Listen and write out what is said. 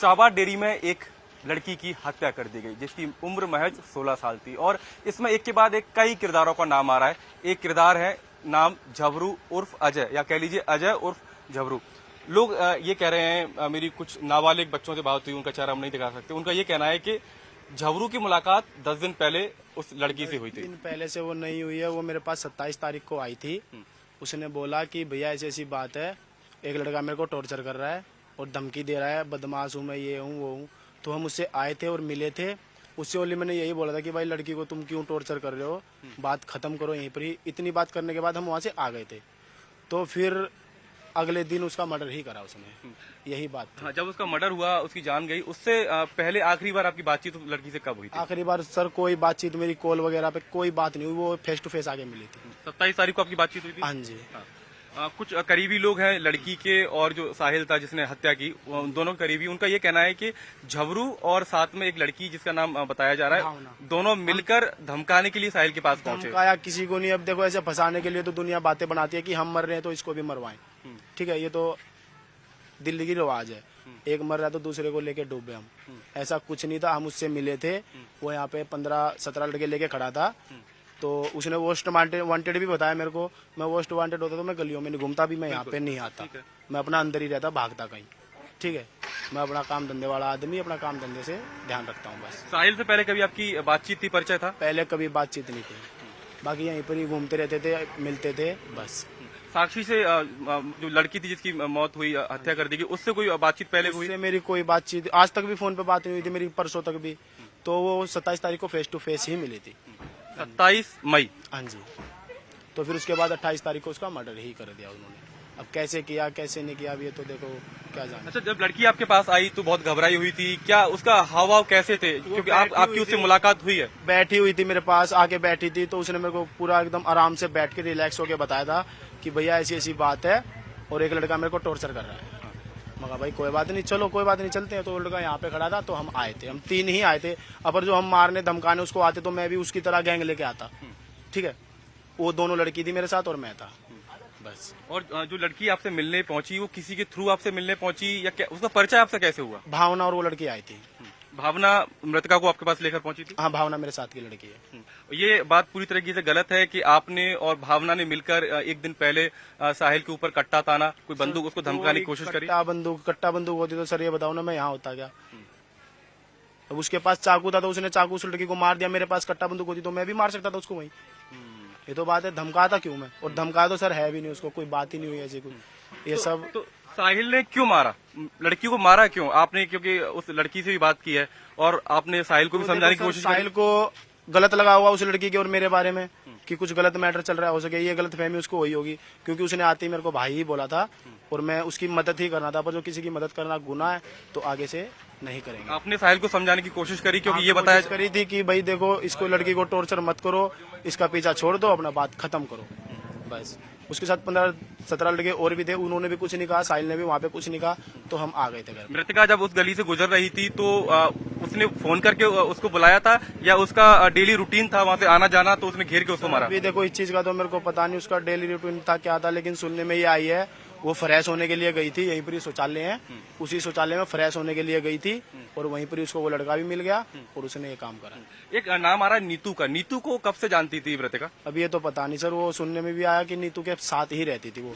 शाबा dairy में एक लड़की की हत्या कर दी गई जिसकी उम्र महज 16 साल थी और इसमें एक के बाद एक कई किरदारों का नाम आ रहा है। एक किरदार है नाम झबरू उर्फ अजय, या कह लीजिए अजय उर्फ झबरू। लोग ये कह रहे हैं, मेरी कुछ नाबालिग बच्चों से बात हुई, उनका चेहरा हम नहीं दिखा सकते, उनका ये कहना है कि झबरू की मुलाकात 10 दिन पहले उस लड़की से हुई थी। दिन पहले से वो नहीं हुई है, वो मेरे पास 27 तारीख को आई थी। उसने बोला कि भैया ऐसी ऐसी बात है, एक लड़का मेरे को टॉर्चर कर रहा है और धमकी दे रहा है, बदमाश हूँ मैं, ये हूँ वो हूँ। तो हम उससे आए थे और मिले थे। उससे ओनली मैंने यही बोला था कि भाई लड़की को तुम क्यों टॉर्चर कर रहे हो, बात खत्म करो यहीं पर ही। इतनी बात करने के बाद हम वहाँ से आ गए थे। तो फिर अगले दिन उसका मर्डर ही करा उसने, यही बात थी। हाँ, जब उसका मर्डर हुआ, उसकी जान गई, उससे पहले आखिरी बार आपकी बातचीत उस लड़की से कब हुई थी? आखिरी बार सर कोई बातचीत, मेरी कॉल वगैरह पे कोई बात नहीं हुई, वो फेस टू फेस आगे मिली थी। 27 तारीख को आपकी बातचीत हुई थी? हाँ जी। कुछ करीबी लोग हैं लड़की के और जो साहिल था जिसने हत्या की, उन दोनों करीबी, उनका ये कहना है कि झबरू और साथ में एक लड़की जिसका नाम बताया जा रहा है, दोनों मिलकर धमकाने के लिए साहिल के पास पहुंचे। धमकाया किसी को नहीं। अब देखो ऐसे फंसाने के लिए तो दुनिया बातें बनाती है कि हम मर रहे हैं तो इसको भी मरवाएं। ठीक है, ये तो दिल्ली की रिवाज है, एक मर रहा है तो दूसरे को लेके डूबे हम। ऐसा कुछ नहीं था, हम उससे मिले थे। वो यहाँ पे 15-17 लड़के लेके खड़ा था, तो उसने मोस्ट वांटेड भी बताया मेरे को। मैं मोस्ट वांटेड होता तो मैं गलियों में नहीं घूमता, भी मैं यहाँ पे नहीं आता, मैं अपना अंदर ही रहता, भागता कहीं। ठीक है, मैं अपना काम धंधे वाला आदमी, अपना काम धंधे से ध्यान रखता हूँ बस। साहिल से पहले कभी आपकी बातचीत थी, परिचय था? पहले कभी बातचीत नहीं थी, बाकी यहीं पर ही घूमते रहते थे, मिलते थे बस। साक्षी से जो लड़की थी जिसकी मौत हुई, हत्या कर दी गई, उससे कोई बातचीत पहले हुई? उससे मेरी कोई बातचीत आज तक भी फोन पे बात नहीं हुई थी मेरी, परसों तक भी। तो वो 27 तारीख को फेस टू फेस ही मिली थी। 27 मई? हाँ जी। तो फिर उसके बाद 28 तारीख को उसका मर्डर ही कर दिया उन्होंने। अब कैसे किया कैसे नहीं किया, अब ये तो देखो क्या जाने। अच्छा, जब लड़की आपके पास आई तो बहुत घबराई हुई थी, क्या उसका हाव भाव कैसे थे? क्योंकि आपकी उससे मुलाकात हुई है। बैठी हुई थी मेरे पास, आके बैठी थी, तो उसने मेरे को पूरा एकदम आराम से बैठ के रिलैक्स होके बताया था कि भैया ऐसी ऐसी बात है और एक लड़का मेरे को टॉर्चर कर रहा है। मगर भाई कोई बात नहीं, चलो कोई बात नहीं, चलते हैं। तो वो लड़का यहाँ पे खड़ा था, तो हम आए थे, हम 3 ही आए थे। अगर जो हम मारने धमकाने उसको आते तो मैं भी उसकी तरह गैंग लेके आता। ठीक है, वो दोनों लड़की थी मेरे साथ और मैं था बस। और जो लड़की आपसे मिलने पहुंची, वो किसी के थ्रू आपसे मिलने पहुंची या क्या, उसका परिचय आपसे कैसे हुआ? भावना और वो लड़की आई थी। भावना मृतका को आपके पास लेकर पहुंची थी? हाँ, भावना मेरे साथ की लड़की है। ये बात पूरी तरीके से गलत है कि आपने और भावना ने मिलकर एक दिन पहले साहिल के ऊपर कट्टा ताना, कोई बंदूक उसको धमकाने की कोशिश करी? कट्टा बंदूक होती तो सर ये बताओ ना, मैं यहाँ होता क्या? अब उसके पास चाकू था तो उसने चाकू उस लड़की को मार दिया। मेरे पास कट्टा बंदूक होती तो मैं भी मार सकता था उसको वहीं। ये तो बात है, धमकाता क्यों मैं? और धमका तो सर है भी नहीं, उसको कोई बात ही नहीं हुई ऐसी कोई। ये सब तो साहिल ने क्यों मारा, लड़की को मारा क्यों आपने? क्योंकि उस लड़की से भी बात की है और आपने साहिल को भी समझाने की कोशिश की। साहिल को गलत लगा हुआ उस लड़की के और मेरे बारे में कि कुछ गलत मैटर चल रहा है, हो सके ये गलत फहमी उसको हुई होगी, क्योंकि उसने आते ही मेरे को भाई ही बोला था और मैं उसकी मदद ही करना था। पर जो किसी की मदद करना गुनाह है तो आगे से नहीं करेंगे। आपने साहिल को समझाने की कोशिश करी? क्योंकि ये बताया करी थी कि भाई देखो, इसको लड़की को टॉर्चर मत करो, इसका पीछा छोड़ दो, अपना बात खत्म करो बस। उसके साथ 15-17 लड़के और भी थे, उन्होंने भी कुछ नहीं कहा, साहिल ने भी वहाँ पे कुछ नहीं कहा, तो हम आ गए थे घर। मृतका जब उस गली से गुजर रही थी तो उसने फोन करके उसको बुलाया था या उसका डेली रूटीन था वहाँ से आना जाना, तो उसने घेर के उसको मारा? अभी देखो इस चीज का तो मेरे को पता नहीं उसका डेली रूटीन था क्या था, लेकिन सुनने में ये आई है वो फ्रेश होने के लिए गई थी, यहीं पर ही शौचालय है, उसी शौचालय में फ्रेश होने के लिए गई थी और वहीं पर उसको वो लड़का भी मिल गया और उसने ये काम करा। एक नाम आ रहा है नीतू का, नीतू को कब से जानती थी मृतका? अब ये तो पता नहीं सर, वो सुनने में भी आया कि नीतू के साथ ही रहती थी वो।